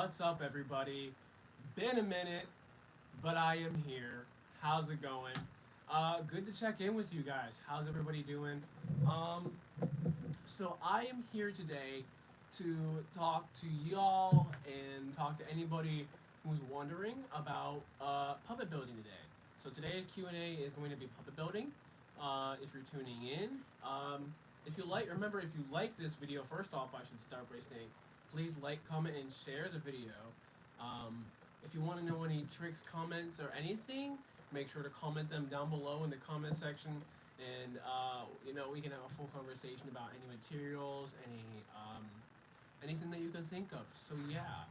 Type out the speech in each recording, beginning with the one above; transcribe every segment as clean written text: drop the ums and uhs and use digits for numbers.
What's up, everybody? Been a minute, but I am here. How's it going? Good to check in with you guys. How's everybody doing? Um, so I am here today to talk to y'all and talk to anybody who's wondering about puppet building today. So today's Q&A is going to be puppet building. If you're tuning in, if you like, remember if you like this video, first off, I should start by saying, please like, comment, and share the video. If you want to know any tricks, comments, or anything, make sure to comment them down below in the comment section, and we can have a full conversation about any materials, anything that you can think of. So yeah,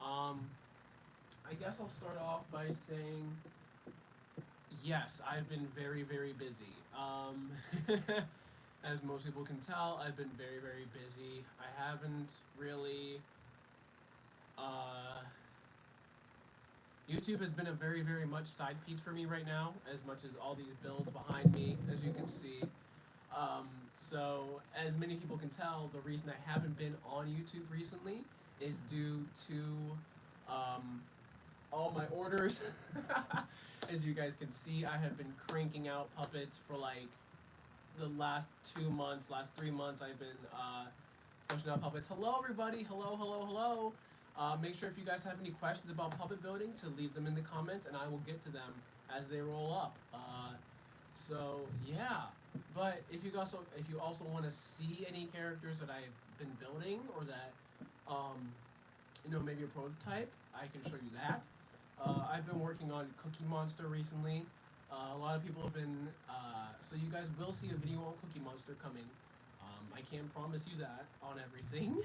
I guess I'll start off by saying, yes, I've been very, very busy. As most people can tell, I've been very, very busy. I haven't really. YouTube has been a very, very much side piece for me right now, as much as all these builds behind me, as you can see. So, as many people can tell, the reason I haven't been on YouTube recently is due to all my orders. As you guys can see, I have been cranking out puppets for like the last 2 months, last 3 months. I've been pushing out puppets. Hello, everybody. Hello, hello, hello. Make sure if you guys have any questions about puppet building to leave them in the comments, and I will get to them as they roll up. So yeah, but if you also want to see any characters that I've been building, or that maybe a prototype, I can show you that. I've been working on Cookie Monster recently. A lot of people have been, so you guys will see a video on Cookie Monster coming. I can't promise you that on everything.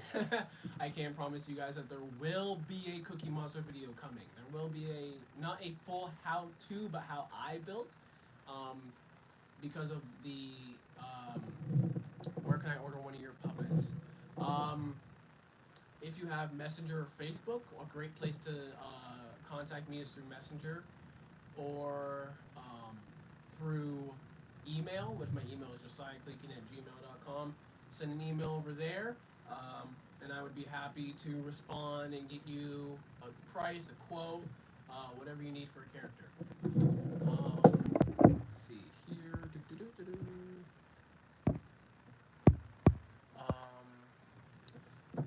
I can't promise you guys that there will be a Cookie Monster video coming. There will be not a full how-to, but how I built, because of the, where can I order one of your puppets? If you have Messenger or Facebook, a great place to contact me is through Messenger, or through email, which my email is josiahcleakin@gmail.com. Send an email over there, and I would be happy to respond and get you a price, a quote, whatever you need for a character. Let's see here.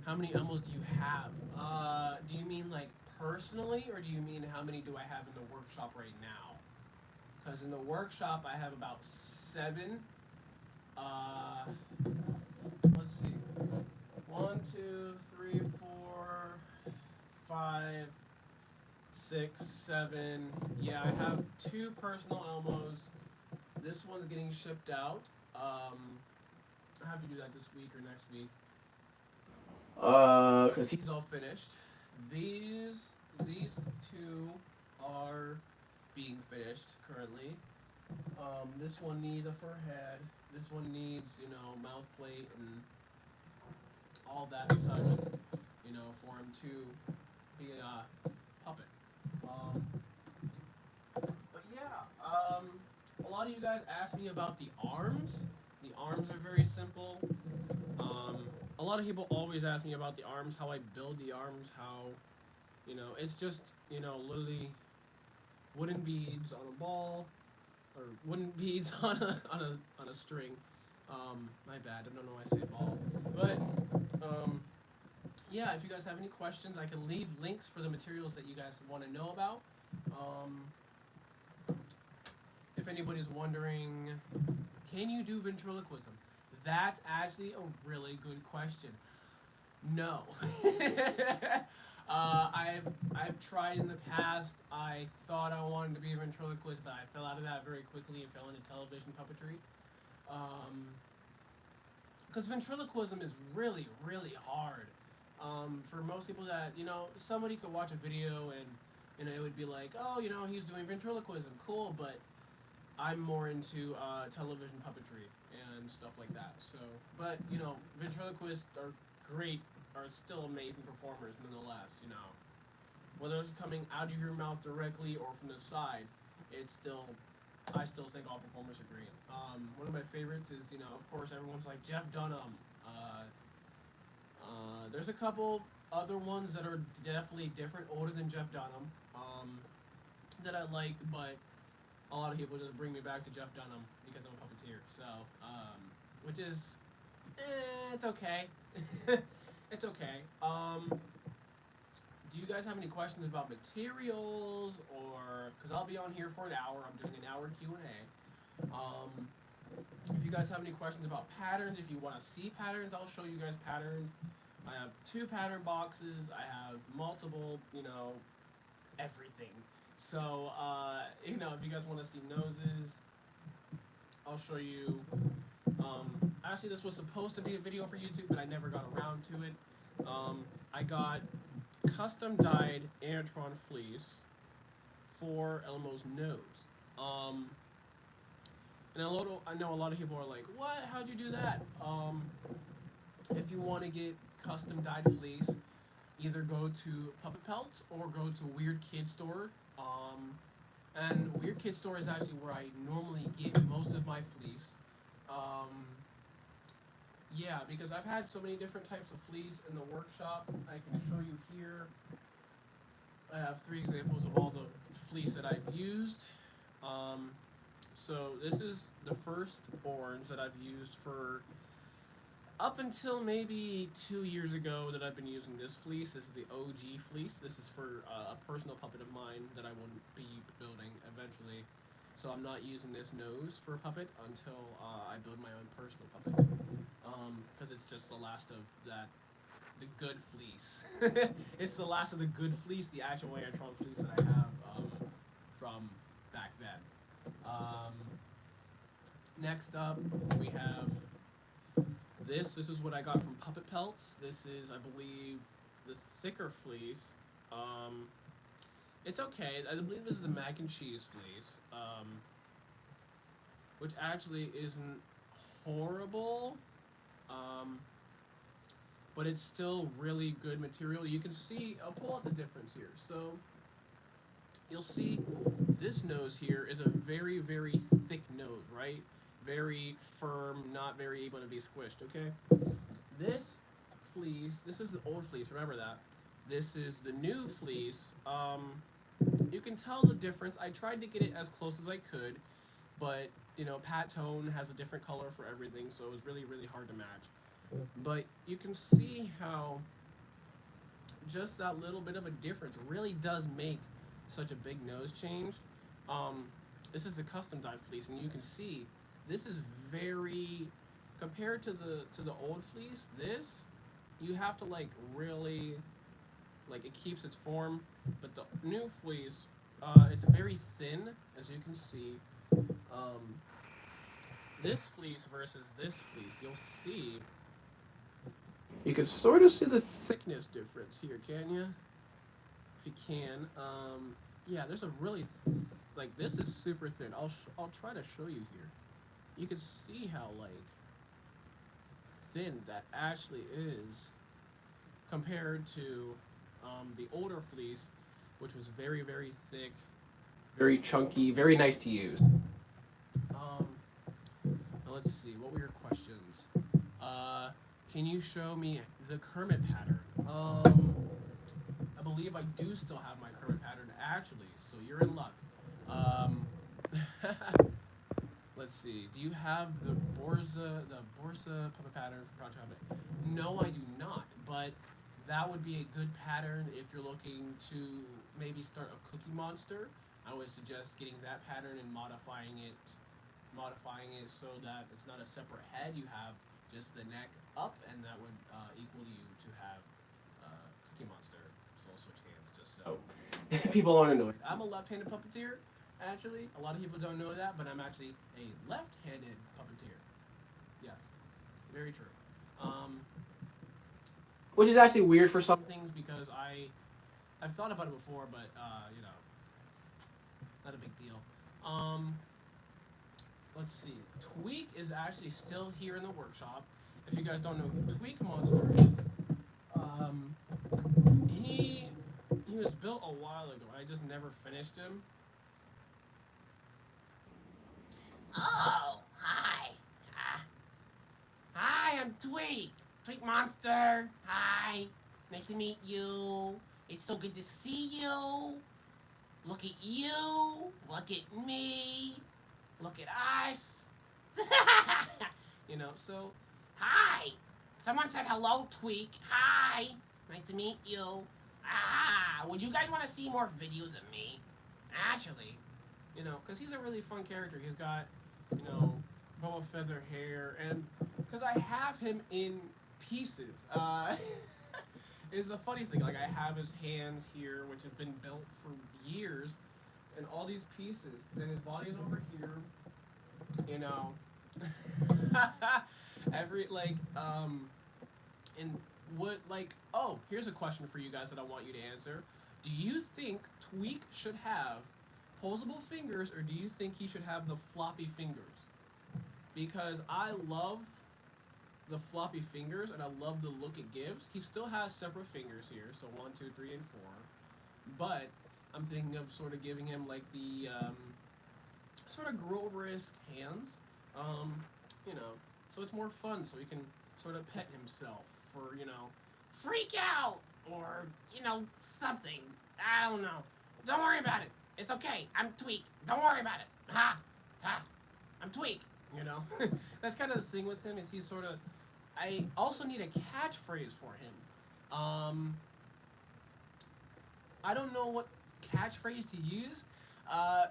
How many Elmos do you have? Do you mean like personally, or do you mean how many do I have in the workshop right now? Because in the workshop I have about 7. Let's see. 1, 2, 3, 4, 5, 6, 7. Yeah, I have 2 personal Elmos. This one's getting shipped out. I have to do that this week or next week. Because he's all finished. These 2 are being finished currently. This one needs a fur head. This one needs, mouth plate and all that such, for him to be a puppet. But yeah, a lot of you guys asked me about the arms. The arms are very simple. A lot of people always ask me about the arms, how I build the arms, how, it's just, literally wooden beads on a ball, or wooden beads on a string. My bad, I don't know why I say ball. But, yeah, if you guys have any questions, I can leave links for the materials that you guys want to know about. If anybody's wondering, can you do ventriloquism? That's actually a really good question. No. I've tried in the past. I thought I wanted to be a ventriloquist, but I fell out of that very quickly and fell into television puppetry. Because ventriloquism is really, really hard. For most people that, somebody could watch a video and, it would be like, oh, he's doing ventriloquism, cool, but I'm more into television puppetry and stuff like that. So, but, ventriloquists are still amazing performers nonetheless, Whether it's coming out of your mouth directly or from the side, I still think all performers are great. One of my favorites is, of course, everyone's like Jeff Dunham. There's a couple other ones that are definitely different, older than Jeff Dunham, that I like, but a lot of people just bring me back to Jeff Dunham because I'm a puppeteer. So, which is, it's okay. It's okay. Do you guys have any questions about materials, or because I'll be on here for an hour? I'm doing an hour Q&A. If you guys have any questions about patterns, if you want to see patterns, I'll show you guys patterns. I have 2 pattern boxes. I have multiple, everything. So, if you guys want to see noses, I'll show you. Actually, this was supposed to be a video for YouTube, but I never got around to it. I got custom dyed Antron fleece for Elmo's nose. And I know a lot of people are like, what? How'd you do that? If you want to get custom dyed fleece, either go to Puppet Pelts or go to Weird Kid Store. And Weird Kid Store is actually where I normally get most of my fleece. Yeah, because I've had so many different types of fleece in the workshop. I can show you here. I have 3 examples of all the fleece that I've used. So this is the first orange that I've used for up until maybe 2 years ago that I've been using this fleece. This is the OG fleece. This is for a personal puppet of mine that I will be building eventually. So I'm not using this nose for a puppet until I build my own personal puppet. Because it's just the last of the good fleece. It's the last of the good fleece, the actual Antron fleece that I have from back then. Next up, we have this. This is what I got from Puppet Pelts. This is, I believe, the thicker fleece. It's okay. I believe this is a mac and cheese fleece, which actually isn't horrible. But it's still really good material. You can see, I'll pull out the difference here. So you'll see this nose here is a very, very thick nose, right? Very firm, not very able to be squished, okay? This fleece, this is the old fleece, remember that. This is the new fleece. You can tell the difference. I tried to get it as close as I could, but Pat Tone has a different color for everything, so it was really, really hard to match. But you can see how just that little bit of a difference really does make such a big nose change. This is the custom dyed fleece, and you can see this is very, compared to the old fleece, this you have to really, it keeps its form. But the new fleece, it's very thin, as you can see. This fleece versus this fleece, you'll see. You can sort of see the thickness difference here, can you? If you can, yeah, there's a really this is super thin. I'll try to show you here. You can see how thin that actually is compared to the older fleece, which was very, very thick, very chunky, very nice to use. Let's see, what were your questions? Can you show me the Kermit pattern? I believe I do still have my Kermit pattern actually, so you're in luck. Let's see, do you have the Borza puppet pattern for Project Puppet? No, I do not, but that would be a good pattern if you're looking to maybe start a Cookie Monster. I would suggest getting that pattern and modifying it so that it's not a separate head. You have just the neck up, and that would equal you to have Cookie Monster. So I'll switch hands just so people aren't annoyed. I'm a left-handed puppeteer. Actually, a lot of people don't know that, but I'm actually a left-handed puppeteer. Yeah, very true. Which is actually weird for some things because I've thought about it before, but not a big deal. Let's see. Tweek is actually still here in the workshop. If you guys don't know who Tweek Monster is, he was built a while ago. I just never finished him. Oh, hi. Hi, I'm Tweek. Tweek Monster. Hi. Nice to meet you. It's so good to see you. Look at you. Look at me. Look at us. So Hi. Someone said hello, Tweek. Hi. Nice to meet you. Ah, would you guys want to see more videos of me? Actually, because he's a really fun character. He's got, you know, boa feather hair, and because I have him in pieces. Is the funny thing. Like I have his hands here, which have been built for years, and all these pieces. And his body is over here. You know, every and what like oh, here's a question for you guys that I want you to answer. Do you think Tweek should have posable fingers, or do you think he should have the floppy fingers? Because I love the floppy fingers and I love the look it gives. He still has separate fingers here, so one, two, three, and four. But I'm thinking of sort of giving him like the sort of Grover-esque hands. Um, so it's more fun, so he can sort of pet himself for freak out or something. I don't know. Don't worry about it. It's okay. I'm Tweek. Don't worry about it. Ha ha. I'm Tweek. you know. That's kind of the thing with him is he's sort of. I also need a catchphrase for him. I don't know what catchphrase to use,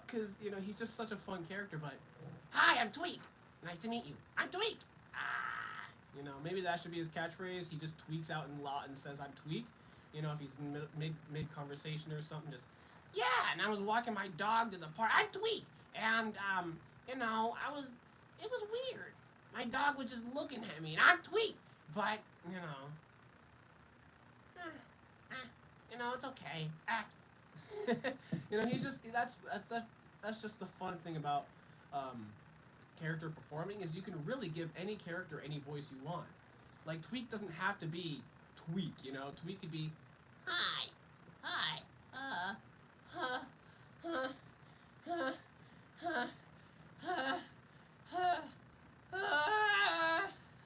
because he's just such a fun character. But Hi, I'm Tweek. Nice to meet you. I'm Tweek. Ah. maybe that should be his catchphrase. He just tweaks out in lot and says, "I'm Tweek." If he's in mid conversation or something, just Yeah, and I was walking my dog to the park. I'm Tweek, and I was. It was weird. My dog was just looking at me, and I'm Tweek, but it's okay. Ah. he's just that's just the fun thing about character performing is you can really give any character any voice you want. Like Tweek doesn't have to be Tweek, Tweek could be Hi, hi, huh, huh, huh, huh, huh,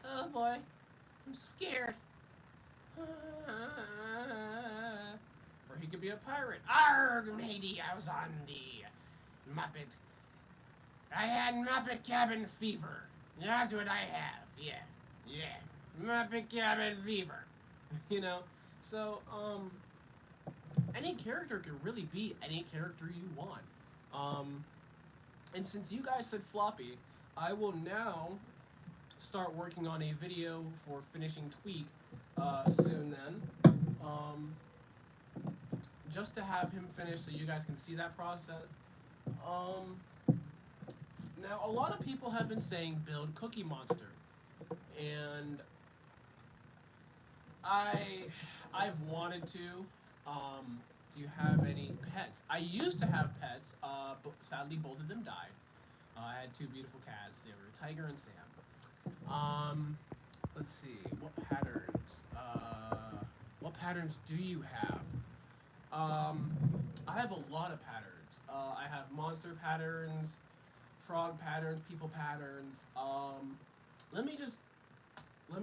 oh boy, I'm scared. or he could be a pirate. Arr, lady, I was on the Muppet. I had Muppet Cabin fever. That's what I have. Yeah. Muppet Cabin fever. So any character can really be any character you want. And since you guys said floppy, I will now start working on a video for finishing Tweek soon then. Just to have him finish so you guys can see that process. Now, a lot of people have been saying build Cookie Monster. And I've wanted to. Do you have any pets? I used to have pets, but sadly both of them died. I had two beautiful cats. They were Tiger and Sam. Let's see. What patterns? What patterns do you have? I have a lot of patterns. I have monster patterns, frog patterns, people patterns. Let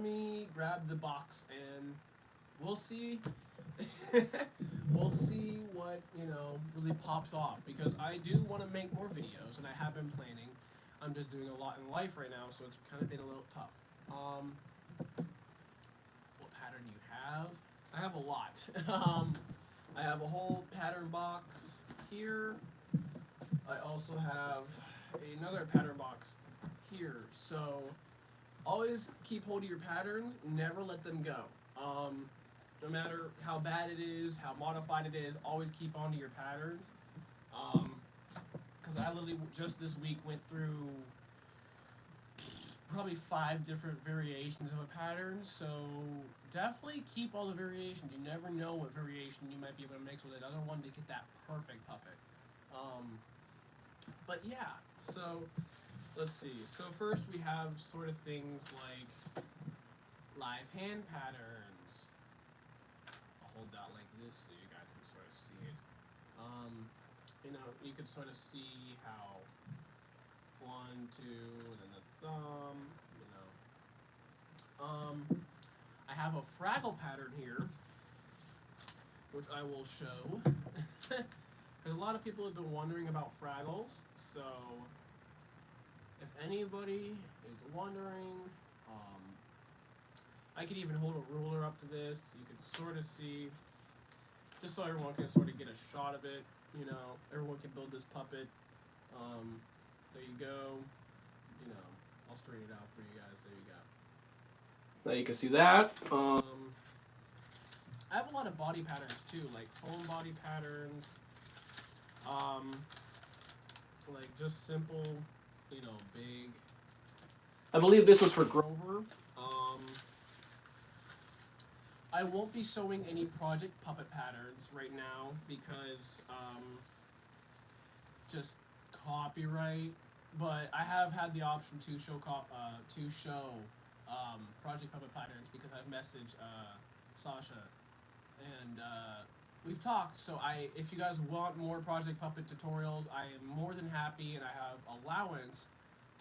me grab the box and we'll see. We'll see what really pops off because I do want to make more videos and I have been planning. I'm just doing a lot in life right now, so it's kind of been a little tough. What pattern do you have? I have a lot. I have a whole pattern box here. I also have another pattern box here. So always keep hold of your patterns. Never let them go. No matter how bad it is, how modified it is, always keep on to your patterns. Because I literally just this week went through probably 5 different variations of a pattern. So definitely keep all the variations. You never know what variation you might be able to mix with another one to get that perfect puppet. But yeah, so let's see. So first we have sort of things like live hand patterns. I'll hold that like this so you guys can sort of see it. You could sort of see how 1, 2, and then the thumb. I have a Fraggle pattern here. which I will show. Because a lot of people have been wondering about Fraggles, so if anybody is wondering, I could even hold a ruler up to this. You can sort of see, just so everyone can sort of get a shot of it. You know, everyone can build this puppet. There you go. You know, I'll straighten it out for you guys. There you go. Now you can see that. I have a lot of body patterns too, like foam body patterns. Like just simple, you know, big. I believe this was for Grover. I won't be showing any project puppet patterns right now because just copyright. But I have had the option to show project puppet patterns because I've messaged Sasha, and we've talked. So if you guys want more project puppet tutorials, I am more than happy, and I have allowance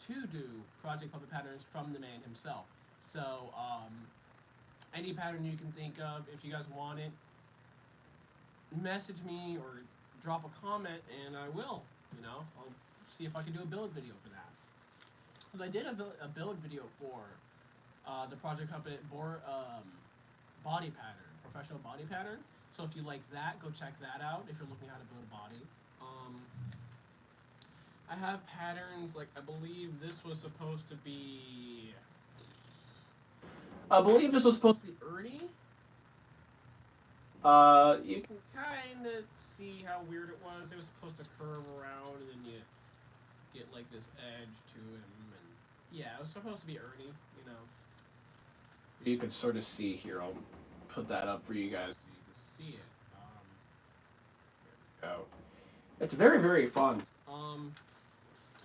to do project puppet patterns from the man himself. So any pattern you can think of, if you guys want it, message me or drop a comment, and I will. You know, I'll see if I can do a build video for that. Because I did a build video for the project puppet body pattern, professional body pattern. So if you like that, go check that out if you're looking how to build a body. I have patterns, like I believe this was supposed to be Ernie. You can kind of see how weird it was. It was supposed to curve around, and then you get like this edge to him, and yeah, it was supposed to be Ernie, you know. You can sort of see here. I'll put that up for you guys so you can see it. There we go. It's very, very fun.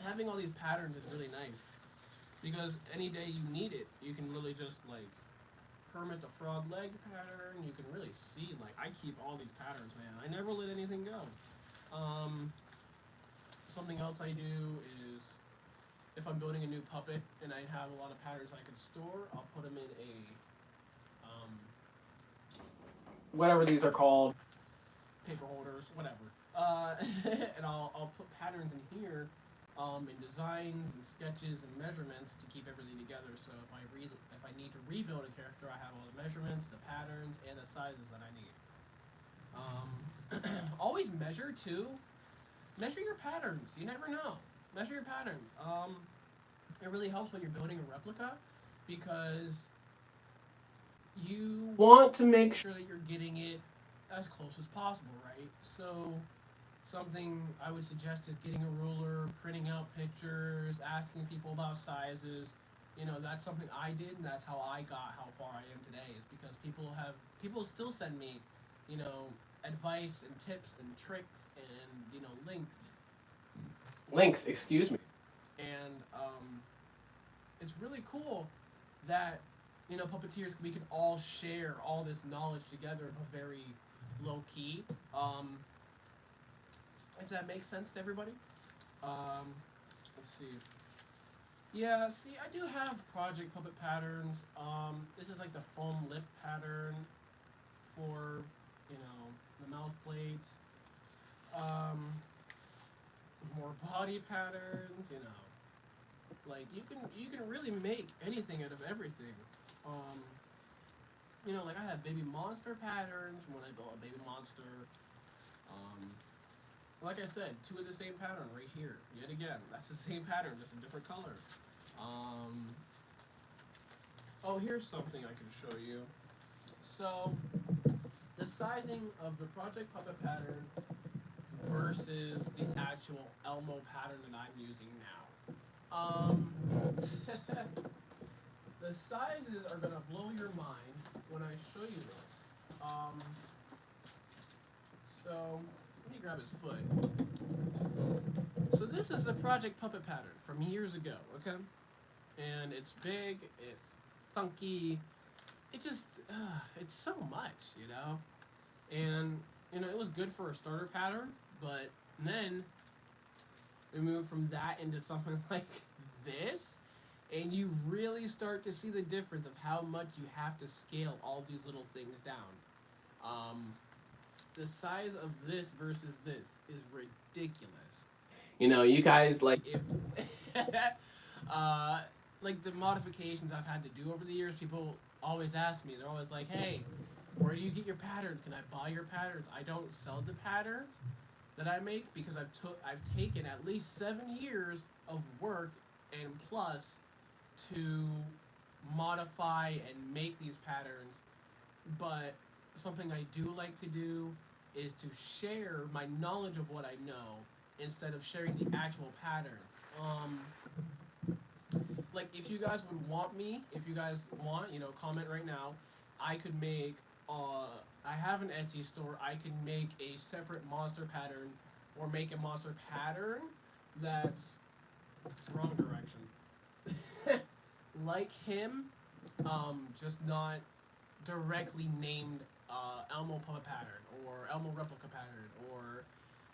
Having all these patterns is really nice because any day you need it, you can really just like Kermit the Frog leg pattern. You can really see, like, I keep all these patterns, man. I never let anything go. Something else I do is if I'm building a new puppet and I have a lot of patterns I can store, I'll put them in a whatever these are called, paper holders, whatever. And I'll put patterns in here, in designs and sketches and measurements to keep everything together. So if I need to rebuild a character, I have all the measurements, the patterns, and the sizes that I need. Always measure too. Measure your patterns. You never know. Measure your patterns. It really helps when you're building a replica because you want to make sure that you're getting it as close as possible, right? So something I would suggest is getting a ruler, printing out pictures, asking people about sizes. You know, that's something I did, and that's how I got how far I am today, is because people still send me, you know, advice and tips and tricks and, you know, links, excuse me. And it's really cool that, you know, puppeteers, we can all share all this knowledge together, but very low key. If that makes sense to everybody. Let's see. Yeah, see, I do have project puppet patterns. This is like the foam lip pattern for, you know, the mouth plates. More body patterns, you know. Like, you can really make anything out of everything. You know, like I have baby monster patterns when I build a baby monster. Like I said, two of the same pattern right here. Yet again, that's the same pattern, just a different color. Oh, here's something I can show you. So, the sizing of the project puppet pattern versus the actual Elmo pattern that I'm using now. The sizes are gonna blow your mind when I show you this. So, let me grab his foot. So this is the project puppet pattern from years ago, okay? And it's big, it's funky, it just, it's so much, you know? And, you know, it was good for a starter pattern, but then we moved from that into something like this, and you really start to see the difference of how much you have to scale all these little things down. the size of this versus this is ridiculous. You know, you guys like if uh like the modifications I've had to do over the years, people always ask me, they're always like, "Hey, where do you get your patterns? Can I buy your patterns?" I don't sell the patterns that I make because I've taken at least 7 years of work and plus to modify and make these patterns. But something I do like to do is to share my knowledge of what I know instead of sharing the actual pattern. Um, like if you guys would want me, if you guys want, comment right now. I could make. I have an Etsy store. I can make a separate monster pattern, or make a monster pattern that's wrong direction. Like him, just not directly named Elmo puppet pattern or Elmo replica pattern or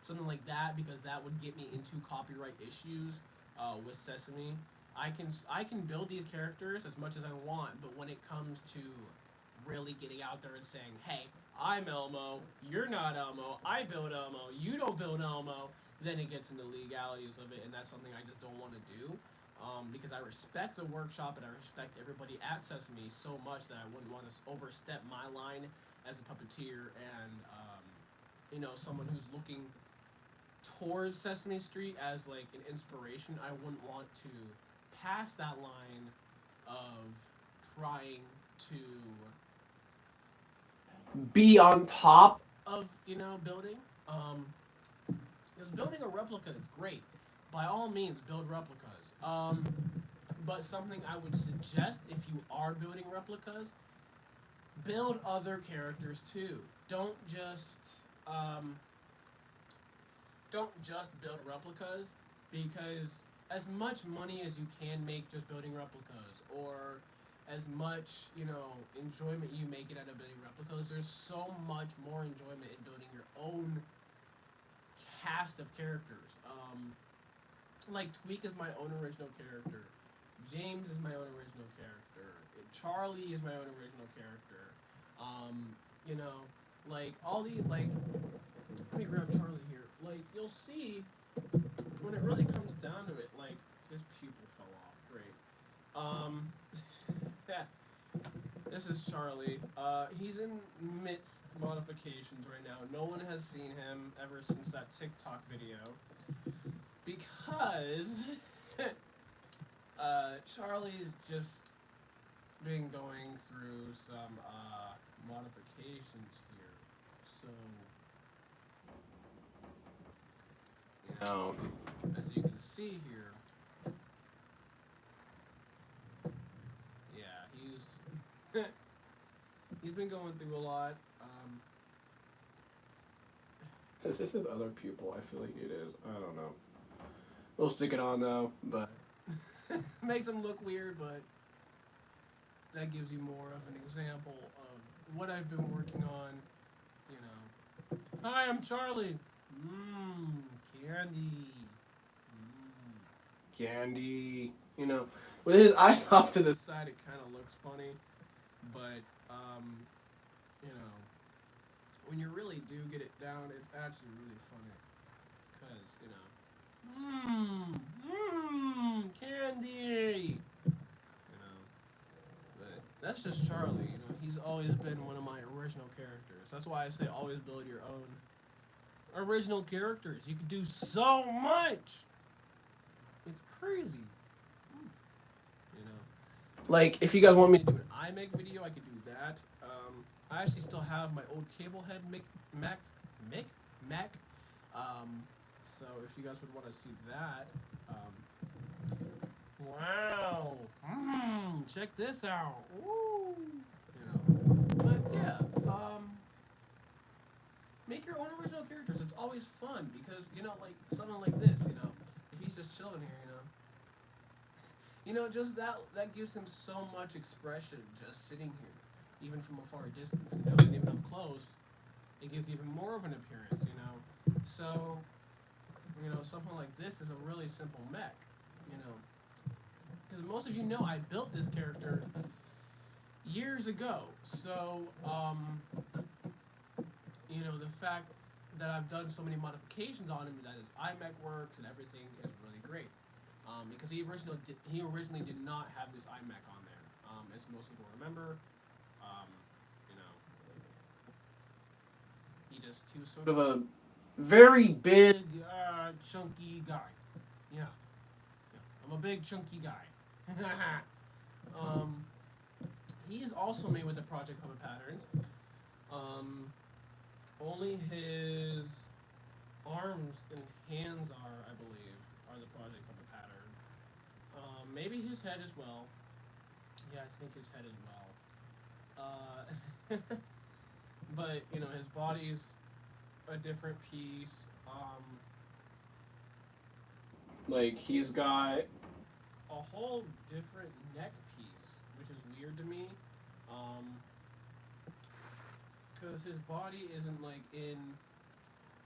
something like that, because that would get me into copyright issues with Sesame. I can build these characters as much as I want, but when it comes to really getting out there and saying, "Hey, I'm Elmo, you're not Elmo, I build Elmo, you don't build Elmo," then it gets into legalities of it, and that's something I just don't want to do. Because I respect the workshop and I respect everybody at Sesame so much that I wouldn't want to overstep my line as a puppeteer and someone who's looking towards Sesame Street as like an inspiration. I wouldn't want to pass that line of trying to be on top of building. Because building a replica is great. By all means, build replicas. But something I would suggest if you are building replicas, build other characters too. Don't just build replicas, because as much money as you can make just building replicas, or as much enjoyment you make it out of building replicas, there's so much more enjoyment in building your own cast of characters. Like Tweek is my own original character. James is my own original character. Charlie is my own original character. Like all these, like, let me grab Charlie here. Like you'll see when it really comes down to it, like his pupil fell off. Great. This is Charlie. He's in midst modifications right now. No one has seen him ever since that TikTok video. Because Charlie's just been going through some modifications here. So, as you can see here, yeah, he's been going through a lot. Is this his other pupil? I feel like it is. I don't know. We'll stick it on though, but makes him look weird, but that gives you more of an example of what I've been working on. Hi, I'm Charlie. Candy. Candy. With his eyes off to the side, it kind of looks funny, but when you really do get it down, it's actually really funny, because candy. But that's just Charlie. He's always been one of my original characters. That's why I say always build your own original characters. You can do so much. It's crazy. Like if you guys want me to do an iMake video, I could do that. I actually still have my old cable head Mac. So if you guys would want to see that, wow, check this out. Woo. But yeah, make your own original characters. It's always fun because like someone like this, if he's just chilling here, just that gives him so much expression just sitting here, even from a far distance, and even up close, it gives even more of an appearance, So, something like this is a really simple mech, because most of you know I built this character years ago. So, the fact that I've done so many modifications on him, that his iMech works and everything is really great. Because he originally did not have this iMech on there. As most people remember, you know, he was sort of a very big, chunky guy. Yeah. I'm a big chunky guy. He's also made with the Project Puppet Patterns. Only his arms and hands I believe, are the Project Puppet Pattern. Maybe his head as well. Yeah, I think his head as well. But, his body's a different piece. Like, he's got a whole different neck piece, which is weird to me. Because his body isn't, like, in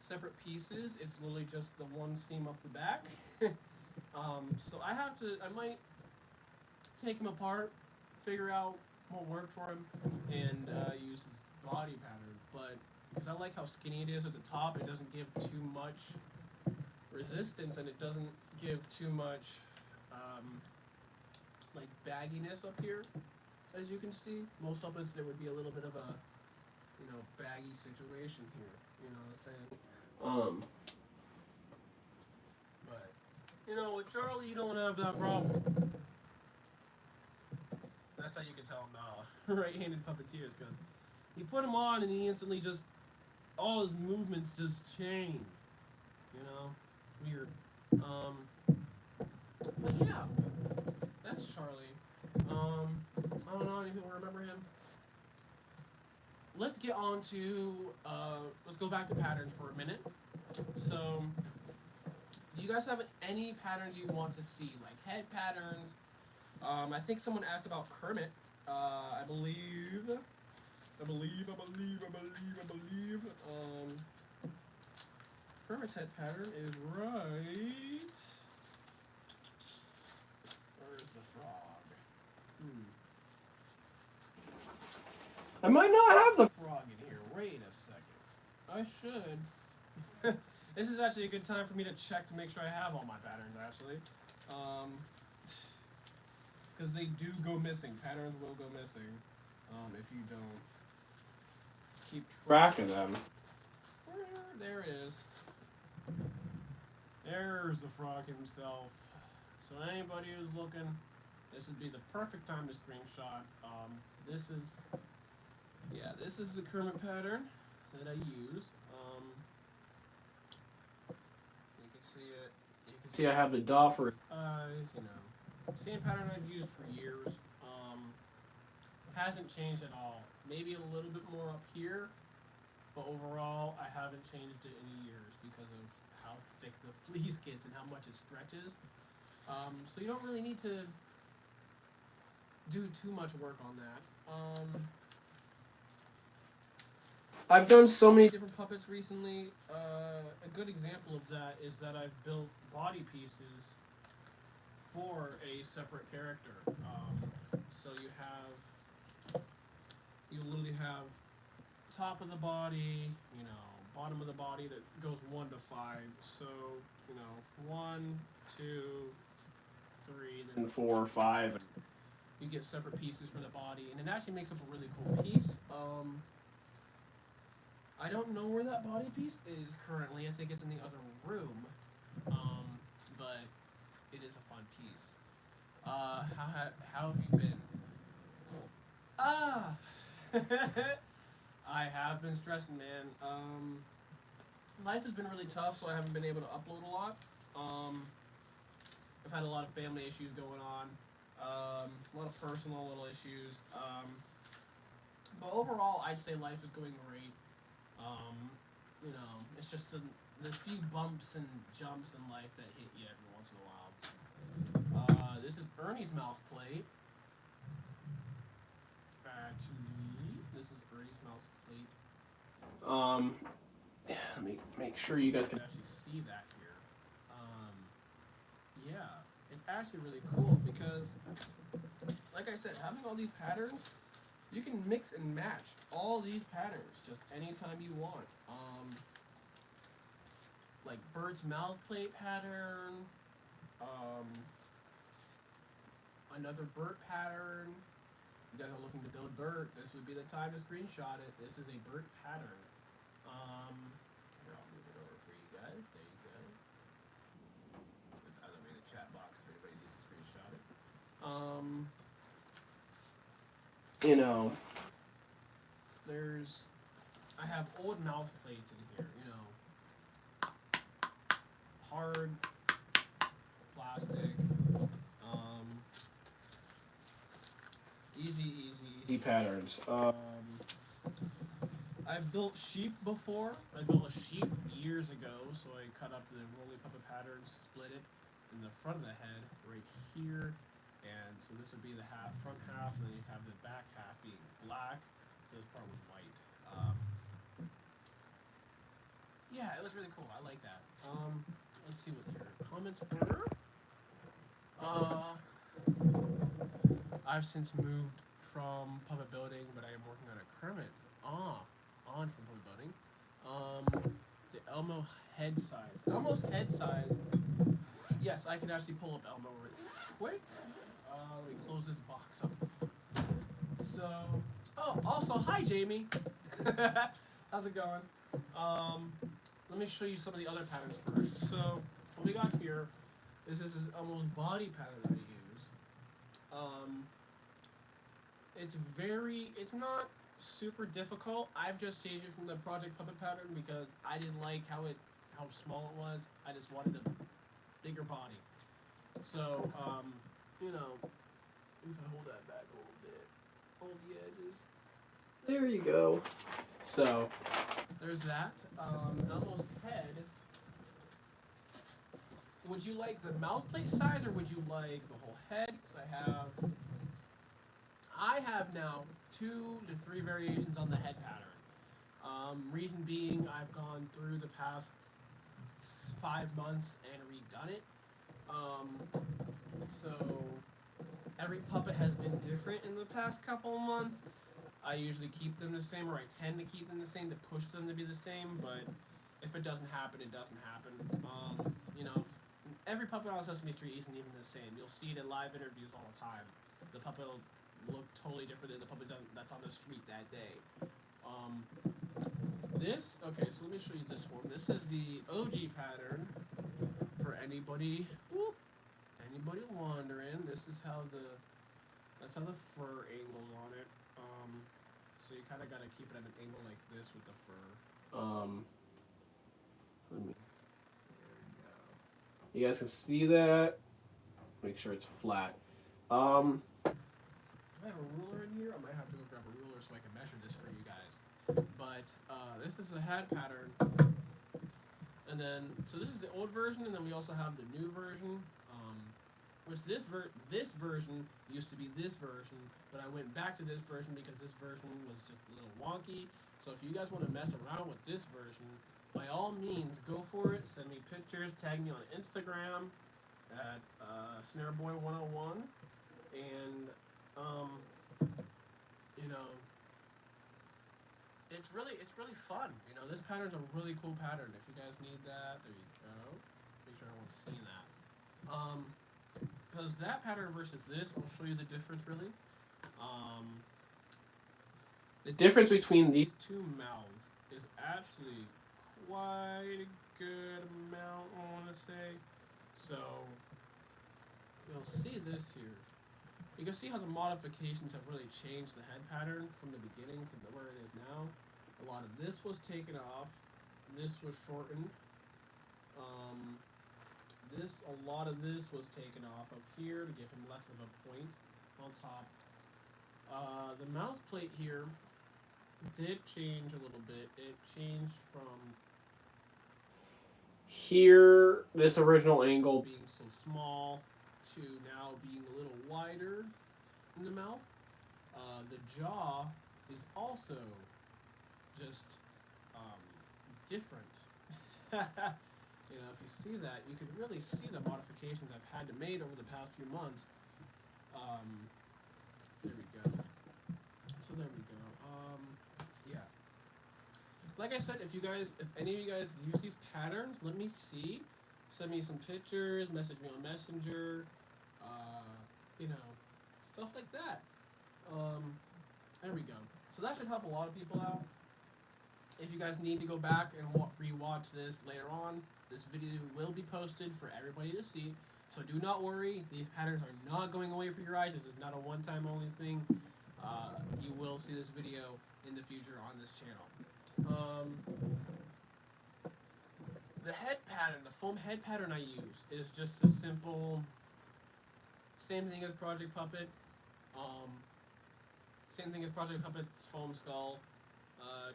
separate pieces. It's literally just the one seam up the back. So I might take him apart, figure out what worked for him, and use his body pattern. But because I like how skinny it is at the top, it doesn't give too much resistance, and it doesn't give too much like bagginess up here. As you can see, most puppets there would be a little bit of a baggy situation here. You know what I'm saying? But with Charlie, you don't have that problem. That's how you can tell him right-handed puppeteers, because you put him on and he instantly just, all his movements just change. Weird. But yeah, that's Charlie. I don't know if you remember him. Let's get on to, let's go back to patterns for a minute. So, do you guys have any patterns you want to see, like head patterns? I think someone asked about Kermit. I believe. Kermit's head pattern is right. Where's the frog? I might not have the frog in here. Wait a second. I should. This is actually a good time for me to check to make sure I have all my patterns, actually. Because they do go missing. Patterns will go missing if you don't keep track of them. There it is. There's the frog himself. So anybody who's looking, this would be the perfect time to screenshot. This is the Kermit pattern that I use. You can see it. You can see I have the dot for eyes. Same pattern I've used for years. Hasn't changed at all. Maybe a little bit more up here, but overall I haven't changed it in years because of how thick the fleece gets and how much it stretches. So you don't really need to do too much work on that. I've done so many different puppets recently. A good example of that is that I've built body pieces for a separate character. So you literally have top of the body, bottom of the body that goes 1 to 5. So, 1, 2, 3, then 4, 5. And you get separate pieces for the body, and it actually makes up a really cool piece. I don't know where that body piece is currently. I think it's in the other room. But it is a fun piece. How have you been? I have been stressing, man. Life has been really tough, so I haven't been able to upload a lot. I've had a lot of family issues going on. A lot of personal little issues. But overall, I'd say life is going great. It's just the few bumps and jumps in life that hit you every once in a while. This is Ernie's mouth plate. Actually, this is Ernie's mouth plate. Let me make sure you guys can actually see that here. Yeah, it's actually really cool because, like I said, having all these patterns You can mix and match all these patterns just anytime you want. Like bird's mouth plate pattern, um, another bird pattern. You guys are looking to build bird. This would be the time to screenshot it. This is a bird pattern. Here, I'll move it over for you guys. There you go. It's either in the chat box if anybody needs to screenshot it. You know, I have old mouth plates in here, you know, hard plastic, easy patterns. I've built sheep before. I built a sheep years ago, so I cut up the roly puppet pattern, split it in the front of the head right here, and so this would be the front half, and then you have the back half being black. This part was white. Yeah, it was really cool. I like that. Let's see what your comments were. I've since moved from puppet building, but I am working on a Kermit. On from puppet building. The Elmo head size. Elmo's head size. Yes, I can actually pull up Elmo real quick. Let me close this box up. So, also, hi Jamie. How's it going? Let me show you some of the other patterns first. So, what we got here is this is Elmo's body pattern that I use. It's not super difficult. I've just changed it from the Project Puppet pattern because I didn't like how small it was. I just wanted a bigger body. So, you know, if I hold that back a little bit, hold the edges. There you go. So, there's that. Elmo's head. Would you like the mouth plate size or would you like the whole head? Because I have now 2 to 3 variations on the head pattern. Reason being, I've gone through the past 5 months and redone it. So every puppet has been different in the past couple of months. I usually keep them the same, or I tend to keep them the same to push them to be the same, but if it doesn't happen, it doesn't happen. You know, every puppet on Sesame Street isn't even the same. You'll see it in live interviews all the time. The puppet will look totally different than the puppet that's on the street that day. Okay, so let me show you this one. This is the OG pattern for anybody wondering. This is that's how the fur angle's on it. So you kind of got to keep it at an angle like this with the fur. There we go. You guys can see that. Make sure it's flat. Do I have a ruler in here? I might have to go grab a ruler so I can measure this for you guys. But this is a hat pattern. And then, so this is the old version, and then we also have the new version. Which this version used to be this version, but I went back to this version because this version was just a little wonky. So if you guys want to mess around with this version, by all means, go for it. Send me pictures, tag me on Instagram at SnareBoy101, and you know, it's really fun. You know, this pattern's a really cool pattern. If you guys need that, there you go. Make sure everyone's seen that. Because that pattern versus this, I'll show you the difference really. The difference between these 2 mouths is actually quite a good amount, I want to say. So, you'll see this here. You can see how the modifications have really changed the head pattern from the beginning to where it is now. A lot of this was taken off. This was shortened. A lot of this was taken off up here to give him less of a point on top. The mouth plate here did change a little bit. It changed from here, this original angle being so small, to now being a little wider in the mouth. The jaw is also just different. You know, if you see that, you can really see the modifications I've had to make over the past few months. There we go. So there we go. Yeah. Like I said, if any of you guys use these patterns, let me see. Send me some pictures, message me on Messenger, you know, stuff like that. There we go. So that should help a lot of people out. If you guys need to go back and rewatch this later on, this video will be posted for everybody to see. So do not worry, these patterns are not going away for your eyes. This is not a one-time only thing. You will see this video in the future on this channel. The head pattern, the foam head pattern I use is just a simple, same thing as Project Puppet. Same thing as Project Puppet's foam skull,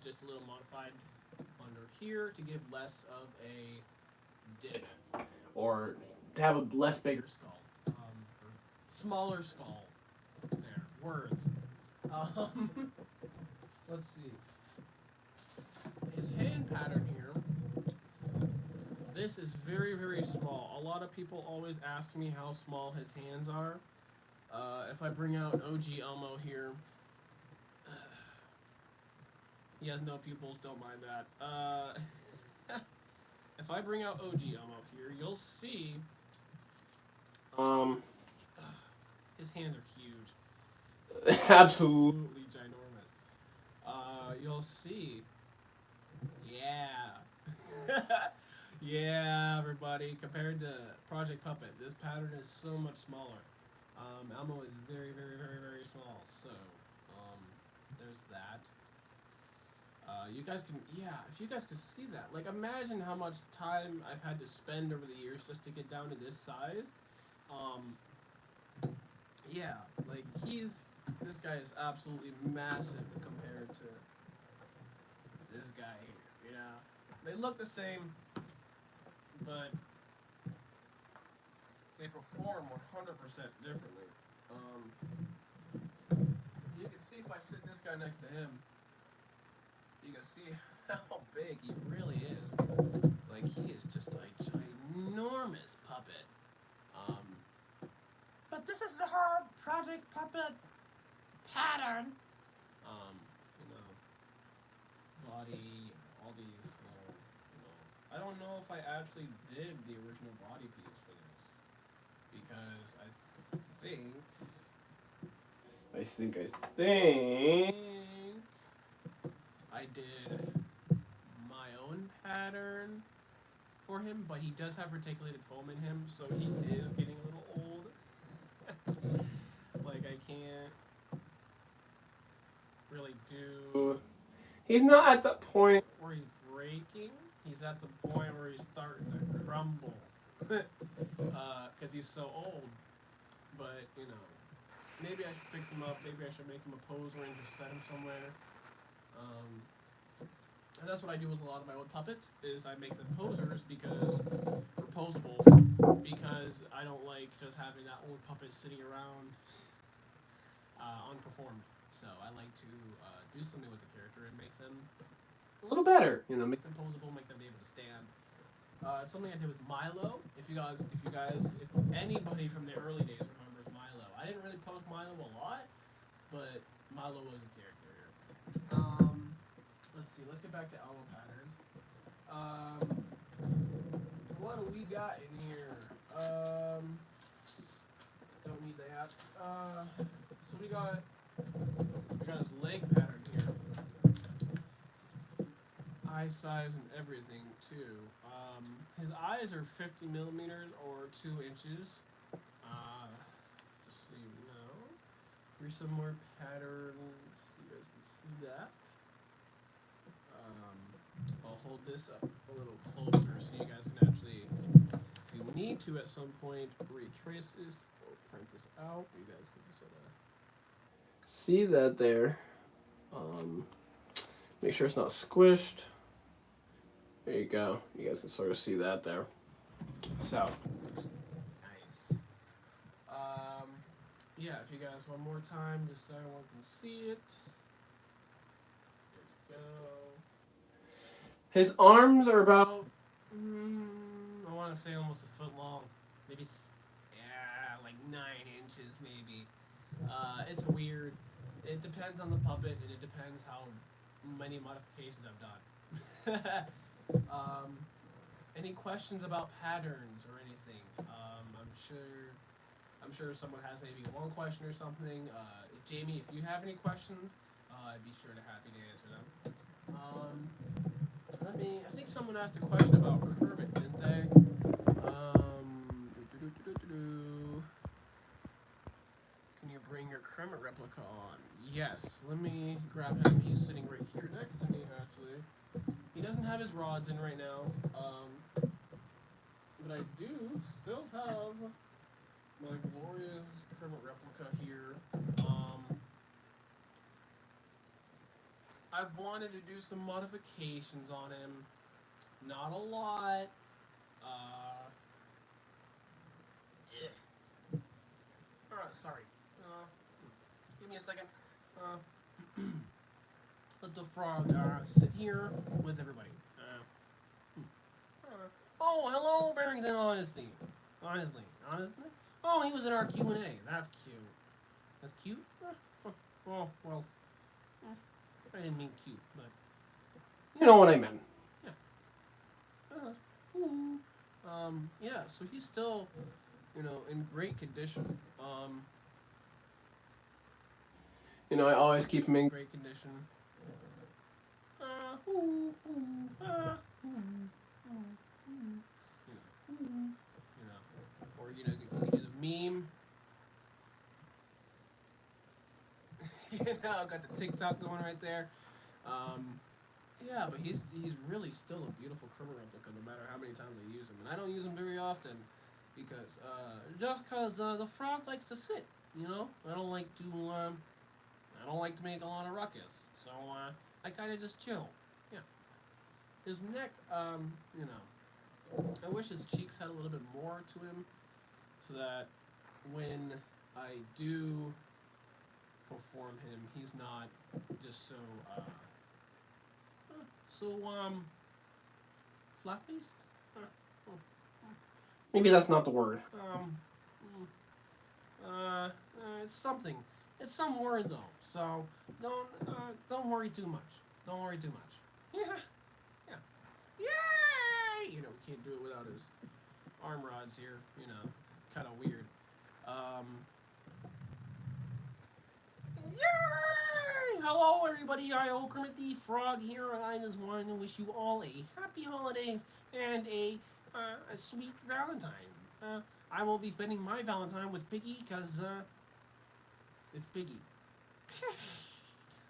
just a little modified under here to give less of a dip, or to have a less bigger skull, or smaller skull. There, words. Let's see. His hand pattern here. This is very, very small. A lot of people always ask me how small his hands are. If I bring out OG Elmo here, he has no pupils, don't mind that. If I bring out OG Elmo here, you'll see his hands are huge. Absolutely ginormous. You'll see. Yeah. Yeah, everybody. Compared to Project Puppet, this pattern is so much smaller. Elmo is very, very, very, very small. So, there's that. You guys can, if you guys could see that. Like, imagine how much time I've had to spend over the years just to get down to this size. Yeah, like, this guy is absolutely massive compared to this guy here, you know? They look the same, but they perform 100% differently. You can see if I sit this guy next to him, you can see how big he really is. Like, he is just a ginormous puppet. But this is the whole Project Puppet pattern. You know, body, all these, I don't know if I actually did the original body piece for this, because I think I did my own pattern for him, but he does have reticulated foam in him, so he is getting a little old. Like, I can't really do... He's not at the point where he's breaking. He's at the point where he's starting to crumble. Because he's so old. But, you know, maybe I should fix him up. Maybe I should make him a poser and just set him somewhere. And that's what I do with a lot of my old puppets, is I make them posers because, or posables, because I don't like just having that old puppet sitting around unperformed. So I like to do something with the character and make them a little better. You know, make them posable, make them be able to stand. It's something I did with Milo. If anybody from the early days remembers Milo, I didn't really post Milo a lot, but Milo was a character here. Let's see. Let's get back to Elmo patterns. What do we got in here? Don't need that. So we got his leg pattern here. Eye size and everything too. His eyes are 50 millimeters or 2 inches. Just so you know. Here's some more patterns. You guys can see that. I'll hold this up a little closer so you guys can actually, if you need to at some point, retrace this or print this out. You guys can sort of see that there. Make sure it's not squished. There you go. You guys can sort of see that there. So, nice. Yeah, if you guys one more time, just so everyone can see it. There you go. His arms are about, I want to say almost a foot long. Maybe, like 9 inches maybe. It's weird. It depends on the puppet, and it depends how many modifications I've done. Any questions about patterns or anything? I'm sure someone has maybe one question or something. Jamie, if you have any questions, I'd be sure to happy to answer them. I think someone asked a question about Kermit, didn't they? Can you bring your Kermit replica on? Yes. Let me grab him. He's sitting right here next to me, actually. He doesn't have his rods in right now. But I do still have my glorious Kermit replica here. I've wanted to do some modifications on him. Not a lot. Sorry. Give me a second. Let the frog sit here with everybody. Oh, hello, Barrington. Honestly. Oh, he was in our Q&A. That's cute. That's cute? Oh, well. I didn't mean cute, but you know what I meant. Yeah. Yeah, so he's still, in great condition. I always keep him in great condition. Or you can do the meme. Got the TikTok going right there. Yeah, but he's really still a beautiful Kermit replica, no matter how many times I use him. And I don't use him very often because the frog likes to sit. I don't like to make a lot of ruckus. So I kind of just chill. Yeah. His neck, I wish his cheeks had a little bit more to him, so that when I do perform him, he's not just so flat-faced. Maybe that's not the word. It's something. It's some word though. So don't worry too much. Don't worry too much. Yeah. Yay! Can't do it without his arm rods here. Kind of weird. Yay! Hello, everybody. Kermit the Frog here, and I just wanted to wish you all a happy holidays and a sweet Valentine. I will be spending my Valentine with Piggy because it's Piggy.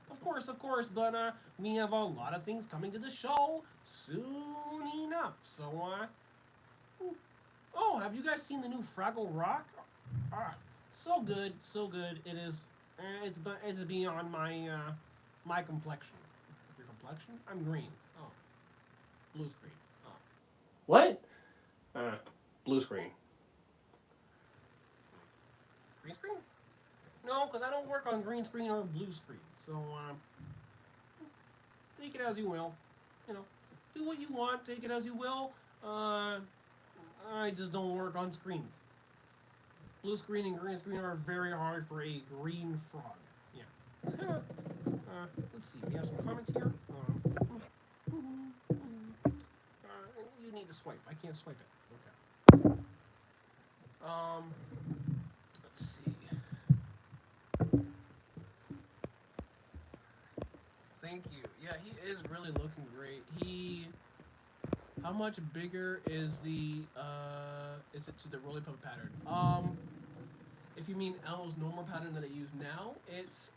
Of course, but we have a lot of things coming to the show soon enough. So, oh, have you guys seen the new Fraggle Rock? So good. It is. It's beyond my complexion. Your complexion? I'm green. Oh, blue screen. Oh. What? Blue screen. Green screen? No, because I don't work on green screen or blue screen. So, take it as you will. Do what you want. Take it as you will. I just don't work on screens. Blue screen and green screen are very hard for a green frog. Yeah. Let's see. We have some comments here. You need to swipe. I can't swipe it. Okay. Let's see. Thank you. Yeah, he is really looking great. How much bigger is is it to the roly puppet pattern? If you mean Elmo's normal pattern that I use now, it's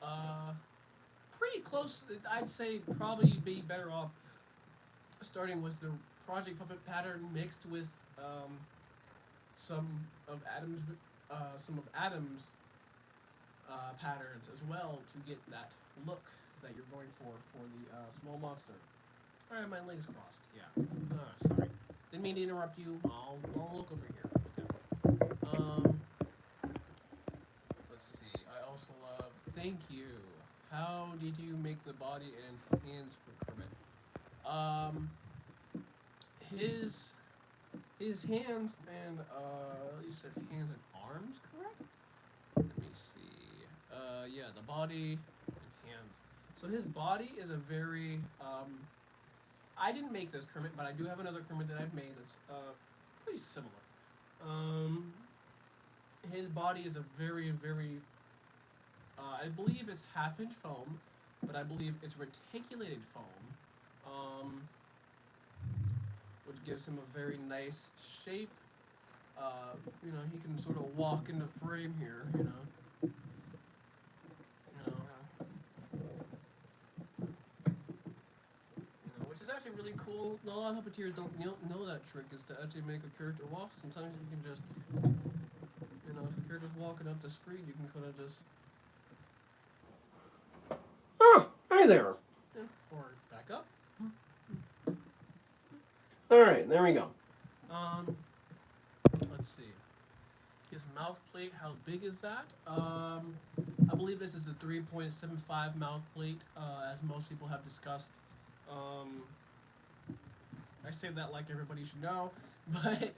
pretty close. I'd say probably be better off starting with the Project Puppet pattern mixed with some of Adam's patterns as well to get that look that you're going for the small monster. All right, my legs crossed. Yeah. Sorry. Didn't mean to interrupt you. I'll look over here. Okay. Let's see. I also love. Thank you. How did you make the body and hands for Kermit? His hands and you said hands and arms, correct? Let me see. Yeah, the body. So his body is a very I didn't make this Kermit, but I do have another Kermit that I've made that's pretty similar. Um, his body is a very, very, I believe it's half-inch foam, but I believe it's reticulated foam, um, which gives him a very nice shape. He can sort of walk in the frame here, which is actually really cool. A lot of puppeteers don't know that trick, is to actually make a character walk. Sometimes you can just, if a character's walking up the screen, you can kind of just, oh, hi there, or back up. All right, there we go. Let's see. His mouth plate, how big is that? I believe this is a 3.75 mouth plate, as most people have discussed. I say that like everybody should know, but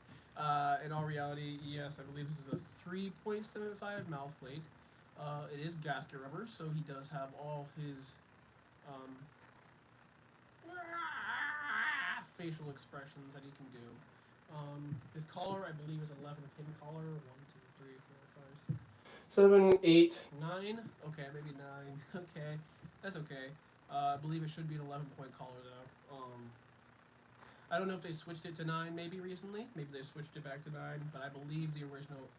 in all reality, yes, I believe this is a 3.75 mouth plate. It is gasket rubber, so he does have all his facial expressions that he can do. His collar, I believe, is 11 pin collar. 1, 2, 3, 4, 5, 6, 7, 8, 9. Okay, maybe 9. Okay, that's okay. I believe it should be an 11-point collar though. I don't know if they switched it to 9 maybe recently. Maybe they switched it back to 9, but I believe the original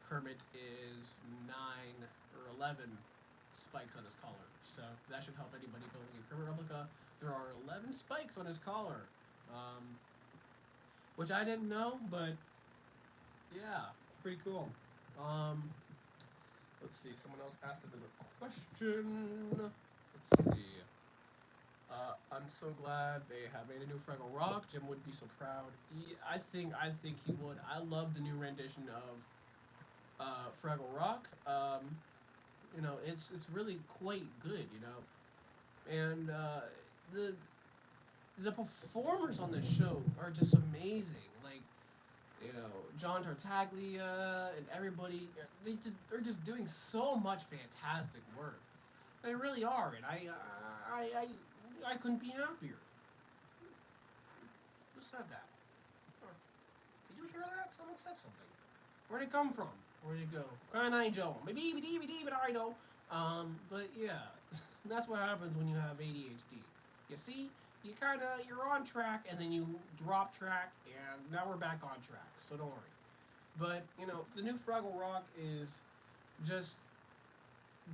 Kermit is 9 or 11 spikes on his collar. So that should help anybody building a Kermit replica. There are 11 spikes on his collar, which I didn't know, but yeah, it's pretty cool. Let's see, someone else asked another question. Let's see. I'm so glad they have made a new Fraggle Rock. Jim would be so proud. I think he would. I love the new rendition of Fraggle Rock. It's really quite good, and the performers on this show are just amazing. Like, John Tartaglia and everybody, they're just doing so much fantastic work. They really are, and I couldn't be happier. Who said that? Did you hear that? Someone said something. Where'd it come from? Where'd it go? Kind angel. Maybe, but I know. But yeah, that's what happens when you have ADHD. You see, you're on track, and then you drop track, and now we're back on track. So don't worry. But the new Fraggle Rock is just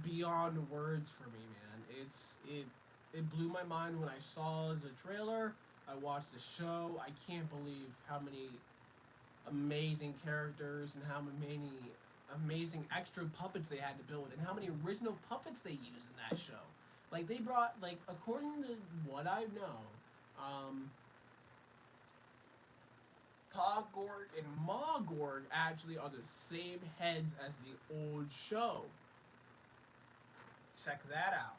beyond words for me, man. It blew my mind when I saw the trailer. I watched the show. I can't believe how many amazing characters and how many amazing extra puppets they had to build, and how many original puppets they used in that show. Like, they brought, like, according to what I know, Pogorg and Mogorg actually are the same heads as the old show. Check that out.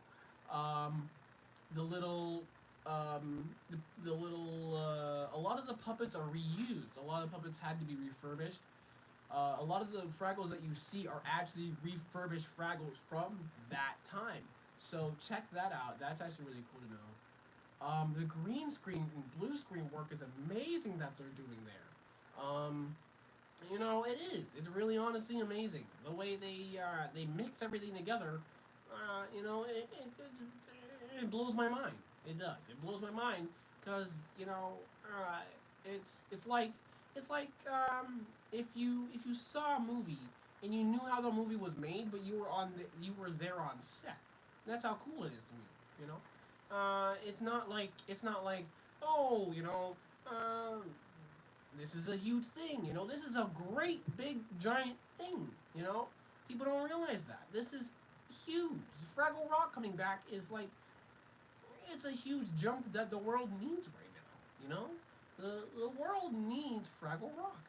A lot of the puppets are reused. A lot of puppets had to be refurbished. A lot of the Fraggles that you see are actually refurbished Fraggles from that time. So check that out. That's actually really cool to know. The green screen and blue screen work is amazing that they're doing there. It is. It's really honestly amazing. The way they mix everything together, it blows my mind. It does. It blows my mind because it's like if you saw a movie and you knew how the movie was made, but you were there on set. That's how cool it is to me. It's not like this is a huge thing. This is a great big giant thing. People don't realize that this is huge. Fraggle Rock coming back is like, it's a huge jump that the world needs right now. The world needs Fraggle Rock.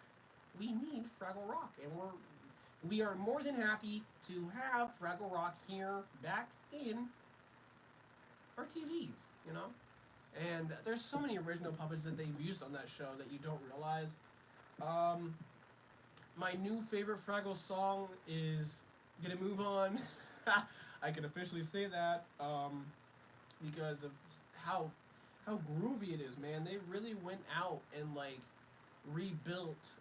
We need Fraggle Rock, and we are more than happy to have Fraggle Rock here back in our TVs. And there's so many original puppets that they've used on that show that you don't realize. My new favorite Fraggle song is Gonna Move On. I can officially say that because of how groovy it is, man. They really went out and like rebuilt.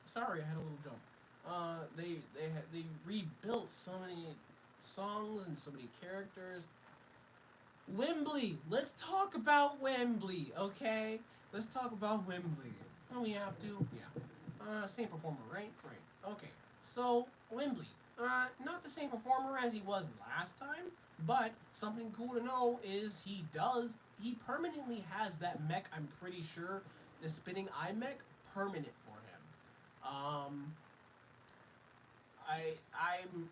Sorry, I had a little jump. They rebuilt so many songs and so many characters. Wembley. Let's talk about Wembley, okay? Let's talk about Wembley. Don't we have to? Yeah. Same performer, right? Right. Okay. So Wembley. Not the same performer as he was last time, but something cool to know is he permanently has that mech. I'm pretty sure the spinning eye mech permanent for him. I'm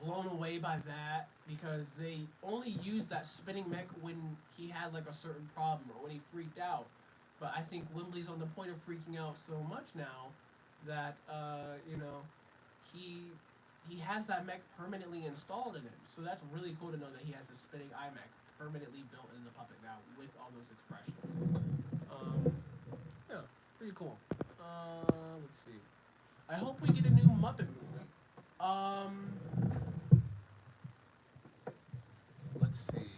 blown away by that because they only used that spinning mech when he had like a certain problem or when he freaked out. But I think Wembley's on the point of freaking out so much now that he he has that mech permanently installed in him. So that's really cool to know that he has the spinning eye mech permanently built in the puppet now with all those expressions. Yeah, pretty cool. Let's see. I hope we get a new Muppet movie. Let's see.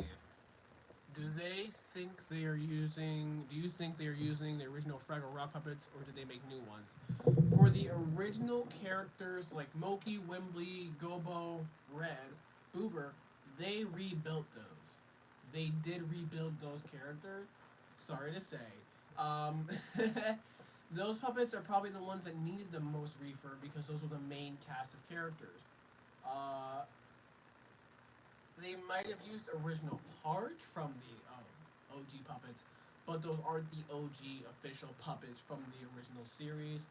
Do they think they are using? Do you think they are using the original Fraggle Rock puppets, or did they make new ones? For the original characters like Moki, Wembley, Gobo, Red, Boober, they rebuilt those. They did rebuild those characters. Sorry to say. Those puppets are probably the ones that needed the most refurb because those were the main cast of characters. They might have used original parts from the OG puppets, but those aren't the OG official puppets from the original series,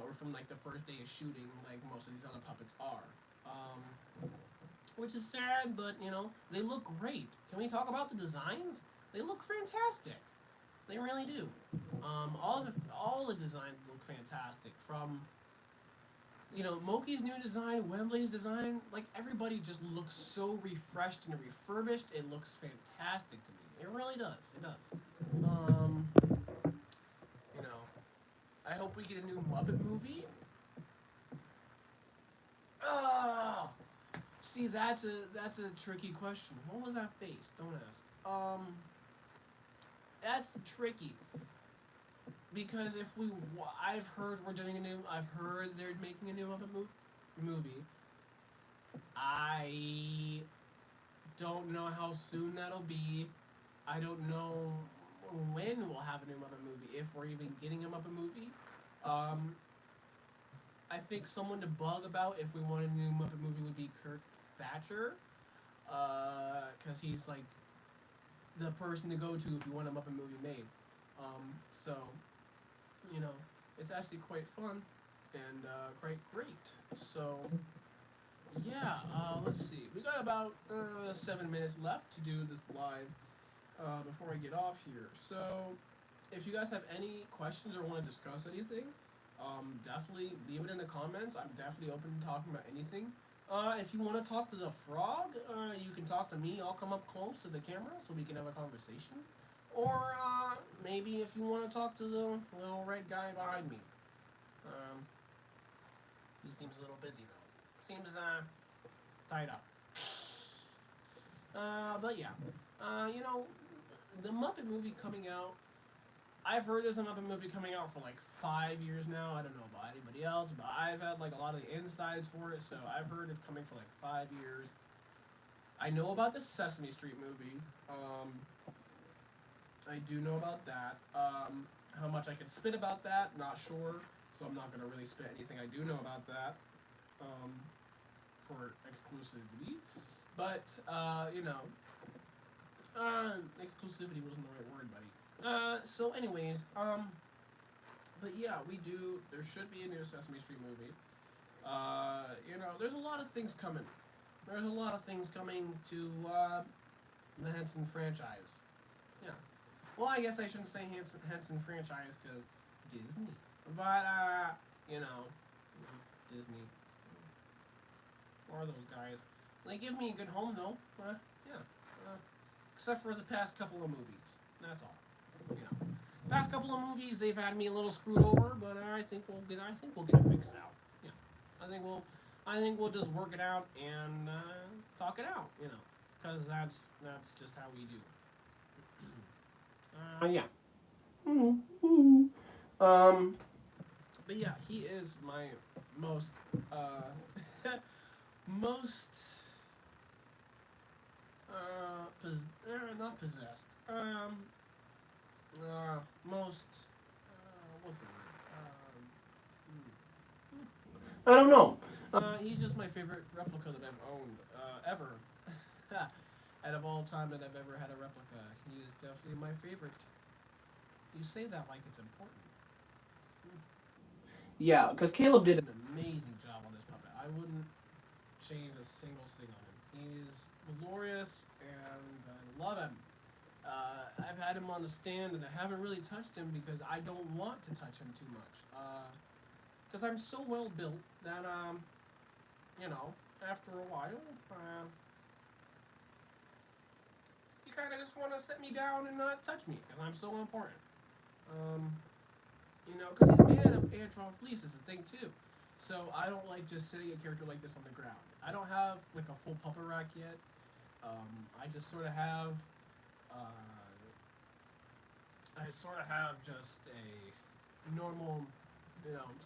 or from like the first day of shooting, like most of these other puppets are. Which is sad, but they look great. Can we talk about the designs? They look fantastic. They really do. All the designs look fantastic. From Moki's new design, Wembley's design, like everybody just looks so refreshed and refurbished. It looks fantastic to me. It really does. It does. I hope we get a new Muppet movie. Oh, see, that's a tricky question. What was that face? Don't ask. That's tricky because I've heard they're making a new Muppet movie. I don't know how soon that'll be. I don't know when we'll have a new Muppet movie, if we're even getting a Muppet movie. I think someone to bug about if we want a new Muppet movie would be Kurt Thatcher, because he's like the person to go to if you want a Muppet movie made. So, it's actually quite fun and quite great. So, yeah, let's see. We got about 7 minutes left to do this live before I get off here. So, if you guys have any questions or want to discuss anything, definitely leave it in the comments. I'm definitely open to talking about anything. If you want to talk to the frog, you can talk to me. I'll come up close to the camera so we can have a conversation. Or maybe if you want to talk to the little red guy behind me. He seems a little busy though. Seems tied up. But yeah, the Muppet movie coming out. I've heard there's a Muppet movie coming out for like 5 years now. I don't know about anybody else, but I've had like a lot of the insides for it, so I've heard it's coming for like 5 years. I know about the Sesame Street movie. I do know about that. How much I can spit about that, not sure. So I'm not going to really spit anything I do know about that for exclusivity. But, exclusivity wasn't the right word, buddy. So anyways, but yeah, there should be a new Sesame Street movie. There's a lot of things coming. There's a lot of things coming to the Henson franchise. Yeah. Well, I guess I shouldn't say Henson franchise because Disney. But, Disney. Or those guys. They give me a good home, though. Yeah. Except for the past couple of movies. That's all. Past couple of movies, they've had me a little screwed over, but I think we'll get it fixed out. Yeah. I think we'll just work it out and talk it out, because that's just how we do. Yeah. Um, but yeah, he is my most most not possessed. Most what's the word? I don't know. He's just my favorite replica that I've owned ever. Out of all time that I've ever had a replica, he is definitely my favorite. You say that like it's important. Yeah, because Caleb did an amazing job on this puppet. I wouldn't change a single thing on him. He's glorious, and I love him. I've had him on the stand, and I haven't really touched him because I don't want to touch him too much. Because I'm so well built that, after a while, you kind of just want to set me down and not touch me because I'm so important. Because he's made out of Fleece is the thing too. So I don't like just sitting a character like this on the ground. I don't have like a full puppet rack yet. I just sort of have, just a normal,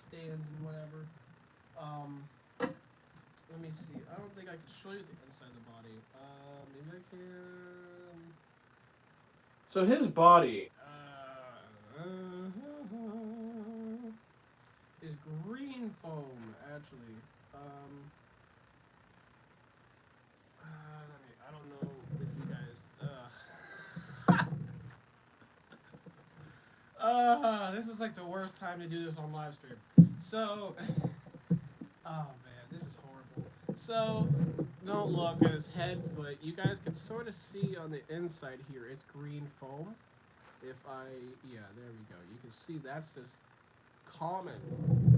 stands and whatever. Let me see. I don't think I can show you the inside of the body. Maybe I can. So his body is green foam, actually. I don't know if you guys. This is like the worst time to do this on live stream. So, oh man, this is horrible. So, don't look at his head, but you guys can sort of see on the inside here, it's green foam. Yeah, there we go. You can see that's just common,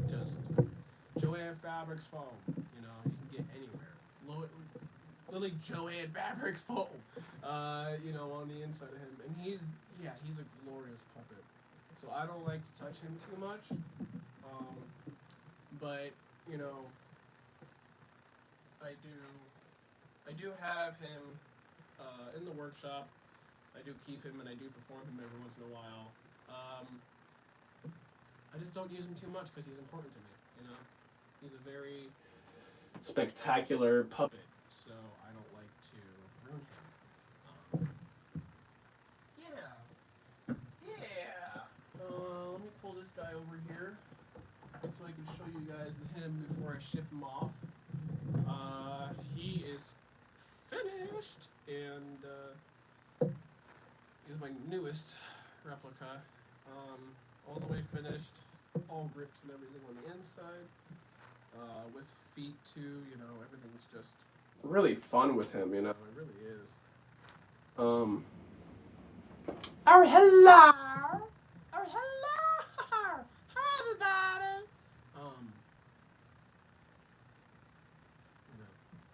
just Joanne Fabrics foam. You can get anywhere. Literally Joanne Fabrics foam. On the inside of him, and he's a glorious puppet. So I don't like to touch him too much. But I do have him in the workshop. I do keep him and I do perform him every once in a while. I just don't use him too much because he's important to me. He's a very spectacular puppet, so I don't like to ruin him. Yeah. Let me pull this guy over here so I can show you guys him before I ship him off. He is finished, and he's my newest replica. All the way finished, all grips and everything on the inside. With feet too, everything's just really fun with him, it really is. Oh, hello! Oh, hello! Hi, everybody!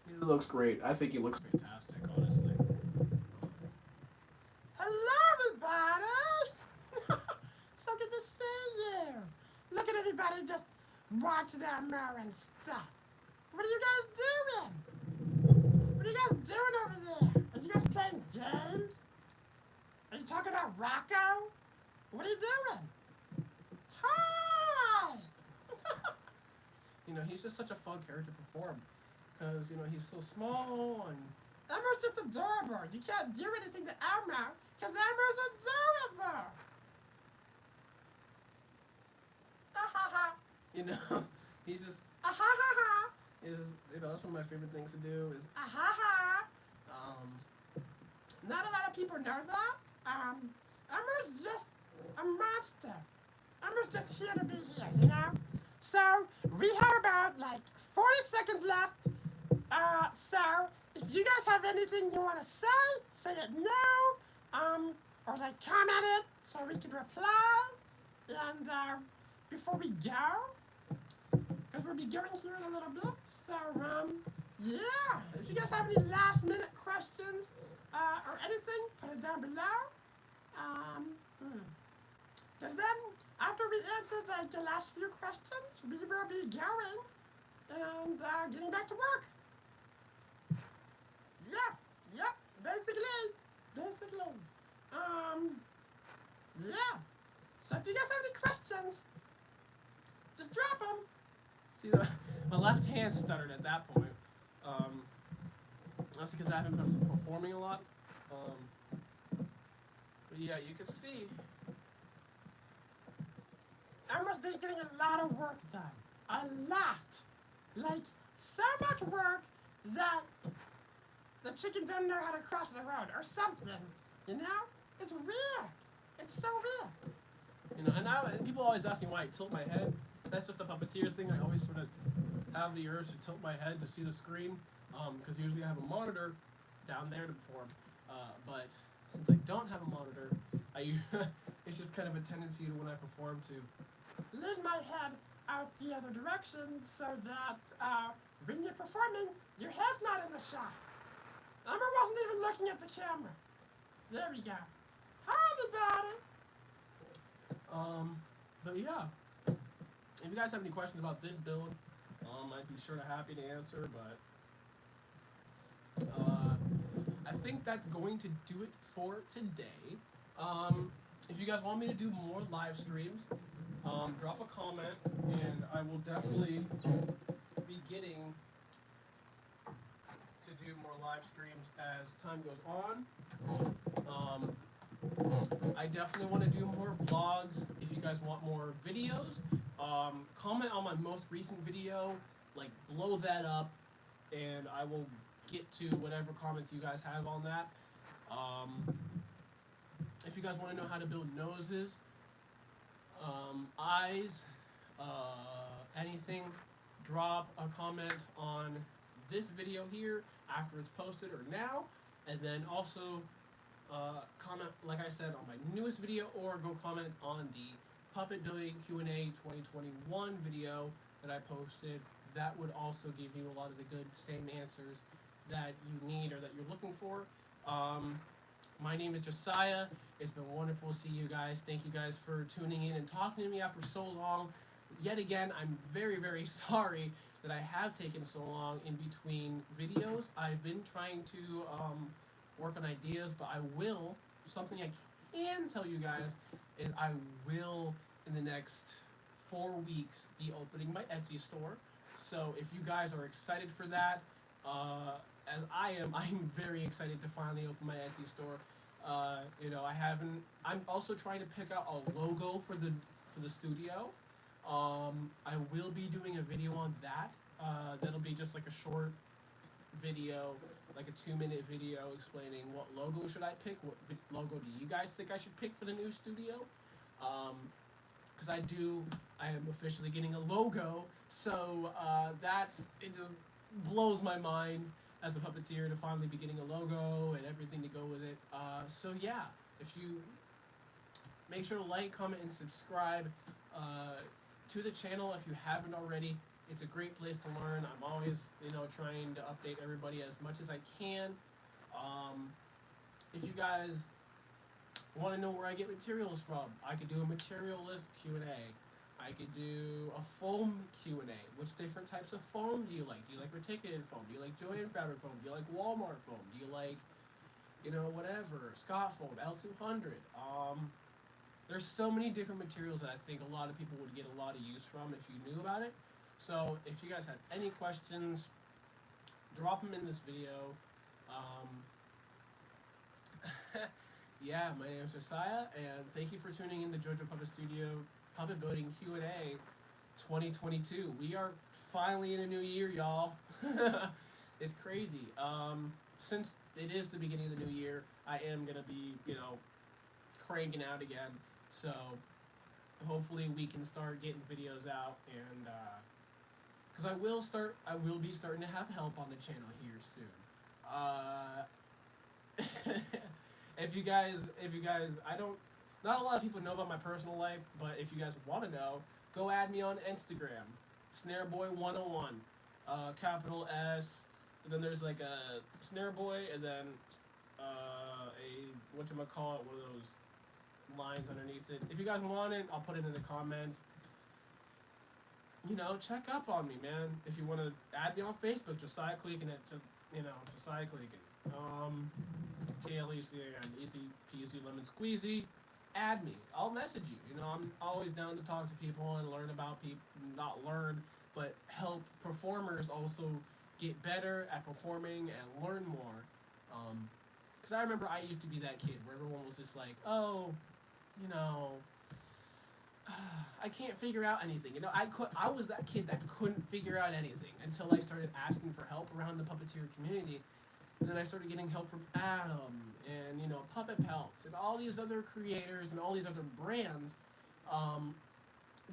He looks great. I think he looks fantastic, honestly. Hello, everybody! So good to see you! Look at everybody just watching their mirror and stuff. What are you guys doing? What are you guys doing over there? Are you guys playing games? Are you talking about Rocco? What are you doing? Hi! He's just such a fun character to perform. Because, he's so small and Elmo's just adorable. You can't do anything to Elmo because Elmo's adorable. He's just that's one of my favorite things to do is not a lot of people know that. Elmo's just a monster. Elmo's just here to be here, So we have about 40 seconds left. So if you guys have anything you want to say it now. Or comment it so we can reply. And before we go, because we'll be going here in a little bit. So, yeah. If you guys have any last minute questions or anything, put it down below. Because then, after we answer the last few questions, we will be going and getting back to work. Yep, basically. Yeah. So if you guys have any questions, just drop them. See, my left hand stuttered at that point. That's because I haven't been performing a lot. But yeah, you can see. I must be getting a lot of work done. A lot. Like, so much work that the chicken doesn't know how to cross the road or something. You know? It's weird. It's so weird. You know, and people always ask me why I tilt my head. That's just the puppeteer thing. I always sort of have the urge to tilt my head to see the screen, because usually I have a monitor down there to perform. But since I don't have a monitor, it's just kind of a tendency to when I perform to Lean my head out the other direction so that when you're performing, your head's not in the shot. Emma wasn't even looking at the camera. There we go. Hi, everybody. But yeah, if you guys have any questions about this build, I'd be sure to happy to answer. But I think that's going to do it for today. If you guys want me to do more live streams, drop a comment, and I will definitely be getting to do more live streams as time goes on. I definitely want to do more vlogs. If you guys want more videos, comment on my most recent video, like blow that up, and I will get to whatever comments you guys have on that. If you guys want to know how to build noses, eyes, anything, drop a comment on this video here after it's posted or now, and then also comment, like I said, on my newest video, or go comment on the puppet building Q&A 2021 video that I posted. That would also give you a lot of the good same answers that you need or that you're looking for. My name is Josiah. It's been wonderful to see you guys. Thank you guys for tuning in and talking to me after so long. Yet again, I'm very, very sorry that I have taken so long in between videos. I've been trying to work on ideas, but I will, something I can tell you guys is I will, in the next 4 weeks, be opening my Etsy store. So if you guys are excited for that, as I am, I'm very excited to finally open my Etsy store. You know, I'm also trying to pick out a logo for the studio. I will be doing a video on that. That'll be just like a short video, like a 2-minute video explaining what logo should I pick, what logo do you guys think I should pick for the new studio. Because I am officially getting a logo, so it just blows my mind as a puppeteer to finally be getting a logo and everything to go with it. So yeah, if you make sure to like, comment, and subscribe to the channel if you haven't already. It's a great place to learn. I'm always, trying to update everybody as much as I can. If you guys want to know where I get materials from, I could do a material list Q&A. I could do a foam Q&A. Which different types of foam do you like? Do you like reticulated foam? Do you like Joanne fabric foam? Do you like Walmart foam? Do you like, whatever, Scott foam, L200? There's so many different materials that I think a lot of people would get a lot of use from if you knew about it. So if you guys have any questions, drop them in this video. Yeah, my name is Josiah, and thank you for tuning in to JoJo Puppet Studio Puppet Building Q&A 2022. We are finally in a new year, y'all. It's crazy. Since it is the beginning of the new year, I am going to be, cranking out again. So hopefully we can start getting videos out, and because I will be starting to have help on the channel here soon. If you guys, not a lot of people know about my personal life, but if you guys want to know, go add me on Instagram, SnareBoy101, capital S, and then there's like a SnareBoy, and then one of those lines underneath it. If you guys want it, I'll put it in the comments. you know, check up on me, man. If you want to add me on Facebook, Josiah Cleakin it to, you know, Josiah Cleakin. KLEC again, easy peasy lemon squeezy. Add me. I'll message you. You know, I'm always down to talk to people and learn about people. Not learn, but help performers also get better at performing and learn more. Because I remember I used to be that kid where everyone was just like, oh, you know, I can't figure out anything. You know, I was that kid that couldn't figure out anything until I started asking for help around the puppeteer community. And then I started getting help from Adam and, you know, Puppet Pelts and all these other creators and all these other brands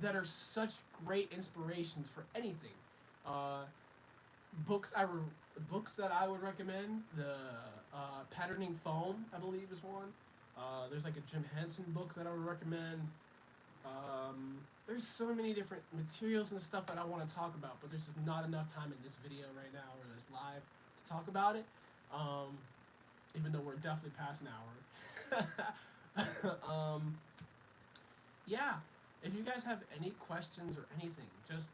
that are such great inspirations for anything. Uh, books that I would recommend. The Patterning Foam, I believe, is one. There's like a Jim Henson book that I would recommend. There's so many different materials and stuff that I want to talk about, but there's just not enough time in this video right now or this live to talk about it. Even though we're definitely past an hour. Yeah, if you guys have any questions or anything, just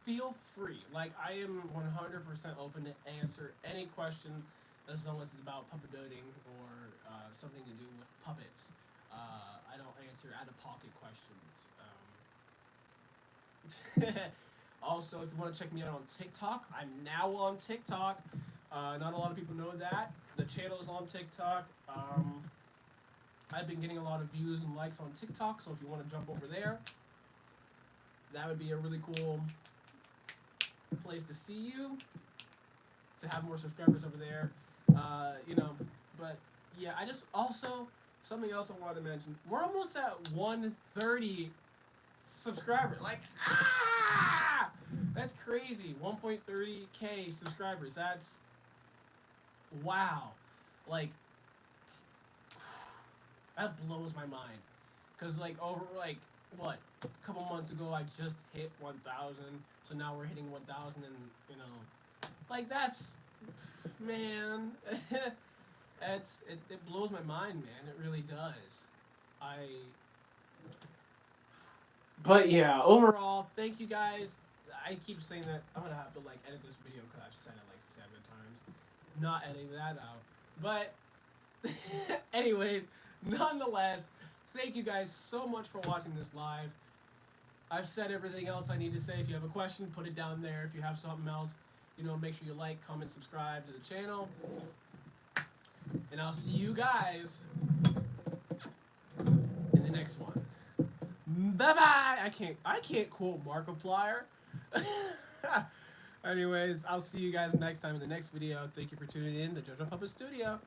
feel free. Like, I am 100% open to answer any question as long as it's about puppet building or something to do with puppets. I don't answer out-of-pocket questions. Also, if you want to check me out on TikTok, I'm now on TikTok. Not a lot of people know that. The channel is on TikTok. I've been getting a lot of views and likes on TikTok, so if you want to jump over there, that would be a really cool place to see you, to have more subscribers over there. You know, but yeah, I just also, something else I wanted to mention, we're almost at 130 subscribers. Like, that's crazy. 1.30K subscribers. That's, wow. Like, that blows my mind. Because, like, over, like, what, a couple months ago, I just hit 1,000. So now we're hitting 1,000 and, you know, like, that's, man, it blows my mind, man. It really does. But yeah, overall, thank you guys. I keep saying that I'm gonna have to like edit this video because I've said it like 7 times. Not editing that out. But anyways, nonetheless, thank you guys so much for watching this live. I've said everything else I need to say. If you have a question, put it down there. If you have something else, you know, make sure you like, comment, subscribe to the channel. And I'll see you guys in the next one. Bye-bye! I can't quote Markiplier. Anyways, I'll see you guys next time in the next video. Thank you for tuning in to JoJo Puppet Studio.